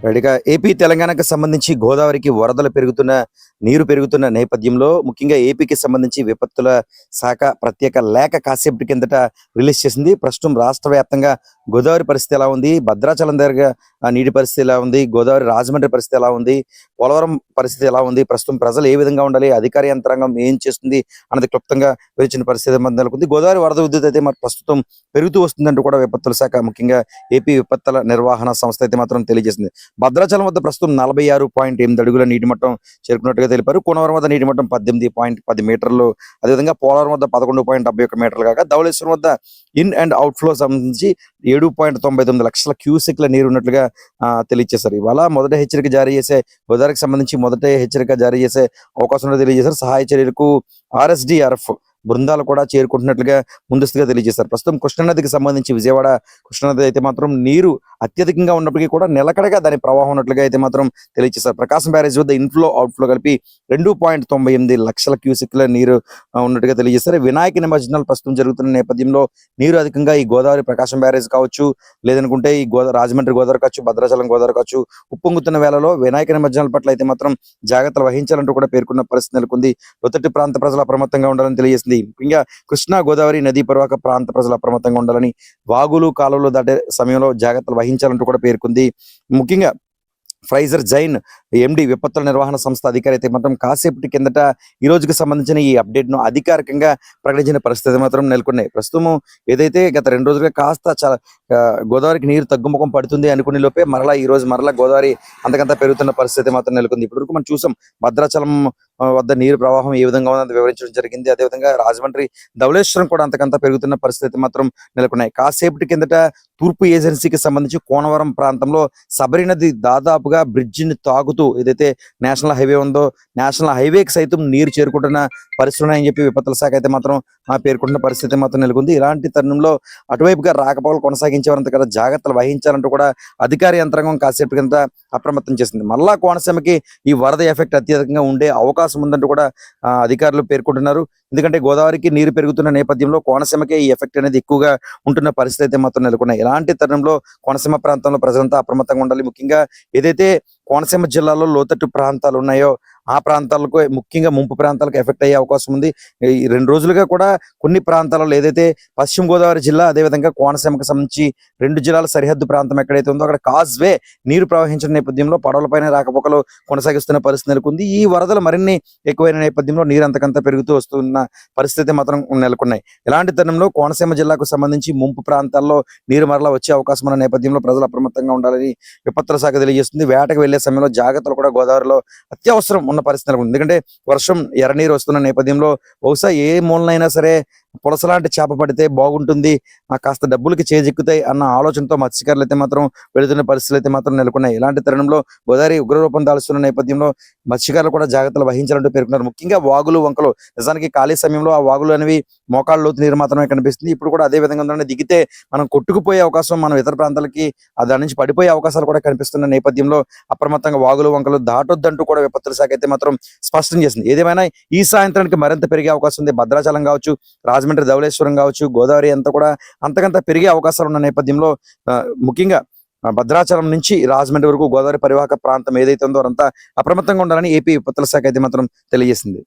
రైట్‌గా AP, తెలంగాణకు సంబంధించి గోదావరికి వరదలు పెరుగుతున్న నీరు పెరుగుతున్న నేపథ్యంలో ముఖ్యంగా ఏపీకి సంబంధించి విపత్తుల శాఖ ప్రత్యేక లేఖ కాసేపటి కిందట రిలీజ్ చేసింది. ప్రస్తుతం రాష్ట్ర వ్యాప్తంగా గోదావరి పరిస్థితి ఎలా ఉంది? భద్రాచలం దగ్గర నీటి పరిస్థితి ఎలా ఉంది? గోదావరి రాజమండ్రి పరిస్థితి ఎలా ఉంది? పోలవరం పరిస్థితి ఎలా ఉంది? ప్రస్తుతం ప్రజలు ఏ విధంగా ఉండాలి? అధికార యంత్రాంగం ఏం చేస్తుంది? అన్నది క్లుప్తంగా వివరించిన పరిస్థితి నెలకొంది. గోదావరి వరద ఉధృతి అయితే మరి ప్రస్తుతం పెరుగుతూ వస్తుందంటూ కూడా విపత్తుల శాఖ ముఖ్యంగా ఏపీ విపత్తుల నిర్వహణ సంస్థ అయితే మాత్రం తెలియజేసింది. భద్రాచలం వద్ద ప్రస్తుతం 46.8 అడుగుల నీటి మట్టం చేరుకున్నట్టుగా తెలిపారు. కూనవరం వద్ద నీటి మట్టం 18.10 మీటర్లు, అదేవిధంగా పోలవరం వద్ద 11.71 మీటర్లు కాగా ధవళేశ్వరం వద్ద ఇన్ అండ్ అవుట్ ఫ్లో సంబంధించి 7.99 లక్షల క్యూసెక్ల నీరు ఉన్నట్లుగా తెలియజేశారు. ఇవాళ మొదట హెచ్చరిక జారీ చేసే గోదావరికి సంబంధించి మొదట హెచ్చరిక జారీ చేసే అవకాశం తెలియజేశారు. సహాయ చర్యలకు RSDRF బృందాలు కూడా చేరుకుంటున్నట్లుగా ముందస్తుగా తెలియజేశారు. ప్రస్తుతం కృష్ణానదికి సంబంధించి విజయవాడ కృష్ణానది అయితే మాత్రం నీరు అత్యధికంగా ఉన్నప్పటికీ కూడా నిలకడగా దాని ప్రవాహం ఉన్నట్లుగా అయితే మాత్రం తెలియజేశారు. ప్రకాశం బ్యారేజ్ వద్ద ఇన్ఫ్లో అవుట్ఫ్లో కలిపి 2.98 లక్షల క్యూసెక్ల నీరు ఉన్నట్టుగా తెలియజేశారు. వినాయక నిమజ్జనాలు ప్రస్తుతం జరుగుతున్న నేపథ్యంలో నీరు అధికంగా ఈ గోదావరి ప్రకాశం బ్యారేజ్ కావచ్చు, లేదనుకుంటే ఈ రాజమండ్రి గోదావరి కావచ్చు, భద్రాచలం గోదావరి కావచ్చు, ఉప్పొంగుతున్న వేళలో వినాయక నిమజ్జనాల పట్ల అయితే మాత్రం జాగ్రత్తలు వహించాలంటూ కూడా పేర్కొన్న పరిస్థితి నెలకొంది. లోతట్టు ప్రాంత ప్రజలు అప్రమత్తంగా ఉండాలని తెలియజేసింది. ముఖ్యంగా కృష్ణా గోదావరి నదీ పరివాహక ప్రాంత ప్రజలు అప్రమత్తంగా ఉండాలని, వాగులు కాలువలు దాటే సమయంలో జాగ్రత్తలు వహించాలంటూ కూడా పేర్కొంది. ముఖ్యంగా ఫ్రైజర్ జైన్ ఎండి విపత్తుల నిర్వహణ సంస్థ అధికారి అయితే మాత్రం కాసేపటి కిందట ఈ రోజుకి సంబంధించిన ఈ అప్డేట్ ను అధికారికంగా ప్రకటించిన పరిస్థితి మాత్రం నెలకొన్నాయి. ప్రస్తుతం ఏదైతే గత 2 రోజులుగా కాస్త చాలా గోదావరికి నీరు తగ్గుముఖం పడుతుంది అనుకునే లోపే మరలా ఈ రోజు మరలా గోదావరి అంతకంతా పెరుగుతున్న పరిస్థితి మాత్రం నెలకొంది. ఇప్పటివరకు మనం చూసాం భద్రాచలం వద్ద నీరు ప్రవాహం ఏ విధంగా ఉందని వివరించడం జరిగింది. అదేవిధంగా రాజమండ్రి ధవళేశ్వరం కూడా అంతకంతా పెరుగుతున్న పరిస్థితి మాత్రం నెలకొన్నాయి. కాసేపటి కిందట తూర్పు ఏజెన్సీకి సంబంధించి కోనవరం ప్రాంతంలో సబరి నది దాదాపుగా బ్రిడ్జిని తాగుతూ ఏదైతే నేషనల్ హైవే ఉందో నేషనల్ హైవేకి సైతం నీరు చేరుకుంటున్న పరిస్థితులు అని చెప్పి విపత్తుల శాఖ అయితే మాత్రం పేర్కొంటున్న పరిస్థితి మాత్రం నెలకొంది. ఇలాంటి తరుణంలో అటువైపుగా రాకపోకలు కొనసాగించేవారంత కదా జాగ్రత్తలు వహించాలంటూ కూడా అధికార యంత్రాంగం కాసేపటి కింద అప్రమత్తం చేసింది. మళ్ళా కోనసీమకి ఈ వరద ఎఫెక్ట్ అత్యధికంగా ఉండే అవకాశం ఉందంటూ కూడా అధికారులు పేర్కొంటున్నారు. ఎందుకంటే గోదావరికి నీరు పెరుగుతున్న నేపథ్యంలో కోనసీమకే ఈ ఎఫెక్ట్ అనేది ఎక్కువగా ఉంటున్న పరిస్థితి అయితే మాత్రం నెలకొన్నాయి. ఇలాంటి తరుణంలో కోనసీమ ప్రాంతంలో ప్రజలంతా అప్రమత్తంగా ఉండాలి. ముఖ్యంగా ఏదైతే కోనసీమ జిల్లాలో లోతట్టు ప్రాంతాలు ఉన్నాయో ఆ ప్రాంతాలకు ముఖ్యంగా ముంపు ప్రాంతాలకు ఎఫెక్ట్ అయ్యే అవకాశం ఉంది. ఈ 2 రోజులుగా కూడా కొన్ని ప్రాంతాలలో ఏదైతే పశ్చిమ గోదావరి జిల్లా అదేవిధంగా కోనసీమకు సంబంధించి 2 జిల్లాల సరిహద్దు ప్రాంతం ఎక్కడైతే ఉందో అక్కడ కాజ్వే నీరు ప్రవహించిన నేపథ్యంలో పడవలపైన రాకపోకలు కొనసాగిస్తున్న పరిస్థితి నెలకొంది. ఈ వరదలు మరిన్ని ఎక్కువైన నేపథ్యంలో నీరు అంతకంతా పెరుగుతూ వస్తున్న పరిస్థితి మాత్రం నెలకొన్నాయి. ఇలాంటి తరుణంలో కోనసీమ జిల్లాకు సంబంధించి ముంపు ప్రాంతాల్లో నీరు మరలా వచ్చే అవకాశం ఉన్న నేపథ్యంలో ప్రజలు అప్రమత్తంగా ఉండాలని విపత్తుల శాఖ తెలియజేస్తుంది. వేటకు వెళ్లే సమయంలో జాగ్రత్తలు కూడా గోదావరిలో అత్యవసరం ఉన్న పరిస్థితి నెలకొంది. ఎందుకంటే వర్షం ఎర్రనీరు వస్తున్న నేపథ్యంలో బహుశా ఏ మూలనైనా సరే పులసలాంటి చేప పడితే బాగుంటుంది, కాస్త డబ్బులకి చేజెక్కుతాయి అన్న ఆలోచనతో మత్స్యకారులు అయితే మాత్రం వెళుతున్న పరిస్థితులు అయితే మాత్రం నెలకొన్నాయి. ఇలాంటి తరుణంలో గోదావరి ఉగ్రరూపం దాల్చుతున్న నేపథ్యంలో మత్స్యకారులు కూడా జాగ్రత్తలు వహించాలంటూ పేర్కొన్నారు. ముఖ్యంగా వాగులు వంకలు నిజానికి ఖాళీ సమయంలో ఆ వాగులు అనేవి మోకాళ్ళ లోతు నీరు మాత్రమే కనిపిస్తుంది. ఇప్పుడు కూడా అదే విధంగా ఉందంటే దిగితే మనం కొట్టుకుపోయే అవకాశం, మనం ఇతర ప్రాంతాలకి దాని నుంచి పడిపోయే అవకాశాలు కూడా కనిపిస్తున్న నేపథ్యంలో అప్రమత్తంగా వాగులు వంకలు దాటొద్దంటూ కూడా విపత్తుల శాఖ అయితే మాత్రం స్పష్టం చేసింది. ఏదేమైనా ఈ సాయంత్రానికి మరింత పెరిగే అవకాశం ఉంది. భద్రాచలం కావచ్చు, రాజమండ్రి ధవళేశ్వరం కావచ్చు, గోదావరి అంతా కూడా అంతకంతా పెరిగే అవకాశాలు ఉన్న నేపథ్యంలో ముఖ్యంగా భద్రాచలం నుంచి రాజమండ్రి వరకు గోదావరి పరివాహక ప్రాంతం ఏదైతే ఉందో అంతా అప్రమత్తంగా ఉండాలని ఏపీ విపత్తుల శాఖ అయితే మాత్రం తెలియజేసింది.